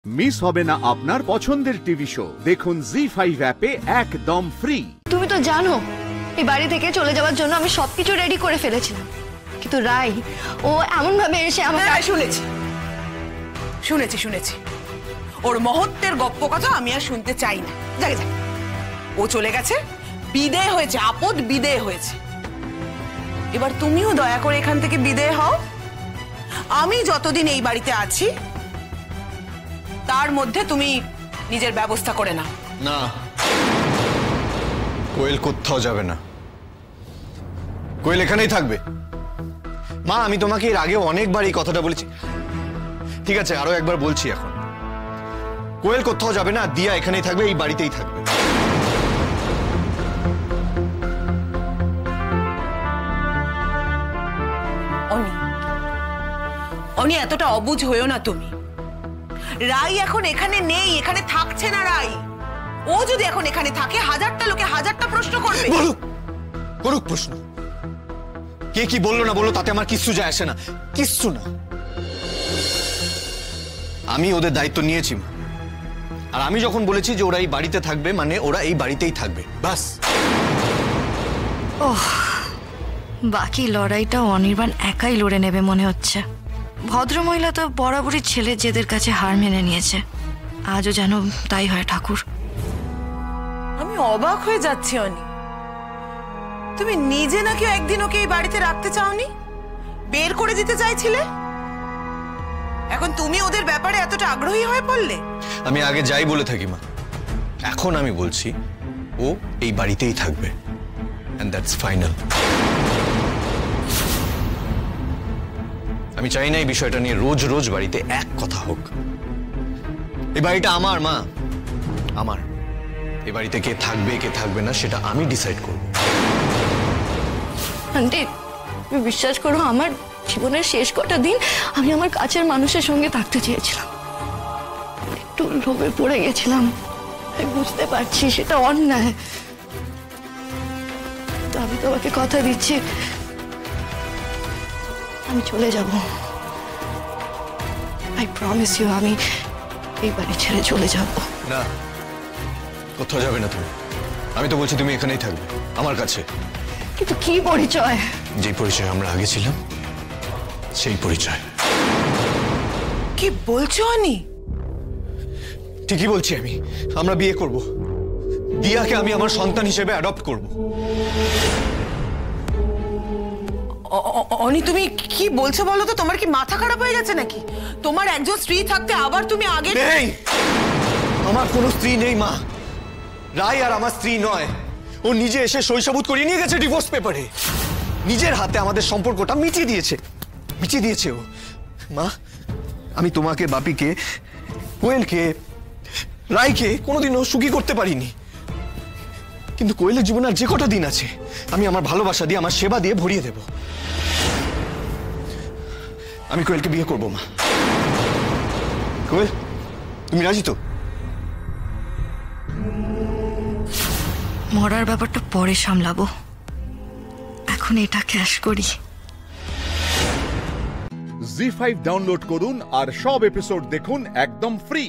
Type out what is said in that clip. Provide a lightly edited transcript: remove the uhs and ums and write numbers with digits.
Miss হবে না আপনার পছন্দের টিভি শো। দেখুন জি5 অ্যাপে একদম ফ্রি। তুমি তো জানো এই বাড়ি থেকে চলে যাওয়ার জন্য আমি সবকিছু রেডি করে ফেলেছিলাম, কিন্তু রাই ও এমন ভাবে এসে আমাকে শুনেছি ওর মহত্বের গপ্প কথা আমি আর শুনতে চাই না। যাকে যাক, ও চলে গেছে, বিদেয় হয়েছে, আপদ বিদেয় হয়েছে। এবার তুমিও দয়া করে এখান থেকে বিদেয় হও। আমি যতদিন এই বাড়িতে আছি তার মধ্যে তুমি নিজের ব্যবস্থা করে নাও। না, কোয়েল কোথাও যাবে না। কোয়েল এখানেই থাকবে। মা, আমি তোমাকে এর আগে অনেকবার এই কথাটা বলেছি। ঠিক আছে, আরো একবার বলছি এখন, কোয়েল কোথাও যাবে না। দিয়া এখানেই থাকবে, এই বাড়িতেই থাকবে। অনি এতটা অবুঝ হয়েও না তুমি। রাই এখন এখানে নেই, এখানে থাকছে না রাই। ও যদি এখন এখানে থাকে, হাজারটা লোকে হাজারটা প্রশ্ন করবে। করুক প্রশ্ন, কে কি বললো না বললো তাতে আমার কিচ্ছু যায় আসে না, কিচ্ছু না। আমি ওদের দায়িত্ব নিয়েছি, আর আমি যখন বলেছি যে ওরা এই বাড়িতে থাকবে মানে ওরা এই বাড়িতেই থাকবে, বাস। ওহ, বাকি লড়াইটা অনির্বাণ একাই লড়ে নেবে মনে হচ্ছে। ভদ্রমহিলা তো বরাবরই ছেলে জেদের কাছে হার মেনে নিয়েছে, আজও যেন তাই হয় ঠাকুর। আমি অবাক হয়ে যাচ্ছি অনি, তুমি নিজে নাকি একদিন ওকে এই বাড়িতে রাখতে চাওনি, বের করে দিতে চাইছিলে। এখন তুমি ওদের ব্যাপারে এতটা আগ্রহী হয়ে পড়লে। আমি আগে যাই বলে থাকি মা, এখন আমি বলছি ও এই বাড়িতেই থাকবে, এন্ড দ্যাটস ফাইনাল। আমি চাই না এই বিষয়টা নিয়ে রোজ রোজ বাড়িতে এক কথা হোক। এই বাড়িটা আমার, মা, আমার। এই বাড়িতে কে থাকবে কে থাকবে না সেটা আমি ডিসাইড করব। আন্টি, তুমি বিশ্বাস করো, আমার জীবনের শেষ কটা দিন আমি আমার কাছের মানুষের সঙ্গে থাকতে চেয়েছিলাম। একটু লোভে পড়ে গেছিলাম, আমি বুঝতে পারছি সেটা অন্যায়। তো আমি তোমাকে কথা দিচ্ছি, আমি চলে যাব। আই প্রমিস ইউ, আমি এই বাড়ি ছেড়ে চলে যাব। না, কোথাও যাবে না তুমি। আমি তো বলছি তুমি এখানেই থাকবে, আমার কাছে। কিন্তু কি পরিচয়? যে পরিচয় আমরা আগে ছিলাম সেই পরিচয়। কি বলছো অনি? ঠিকই বলছি আমি। আমরা বিয়ে করব, দিয়াকে আমি আমার সন্তান হিসেবে অ্যাডপ্ট করব। অনি, তুমি কি বলছো বলো তো? তোমার কি মাথা খারাপ হয়ে গেছে নাকি? তোমার একজন স্ত্রী থাকতে আবার তুমি আগে। নেই, আমার কোনো স্ত্রী নেই মা। রায় আর আমার স্ত্রী নয়। ও নিজে এসে সইসাবুত করিয়ে নিয়ে গেছে ডিভোর্স পেপারে। নিজের হাতে আমাদের সম্পর্কটা মিটিয়ে দিয়েছে ও। মা, আমি তোমাকে, বাপিকে, কোয়েলকে, রায়কে কোনোদিনও সুখী করতে পারিনি, কিন্তু কোয়েলের জীবনে আর যে কটা দিন আছে আমি আমার ভালোবাসা দিয়ে, আমার সেবা দিয়ে ভরিয়ে দেব। আমি কোয়েলকে বিয়ে করবো মা। কোয়েল, তুমি রাজি তো? মরার ব্যাপারটা পরে সামলাবো, এখন এটা ক্যাশ করি। জি5 ডাউনলোড করুন আর সব এপিসোড দেখুন একদম ফ্রি।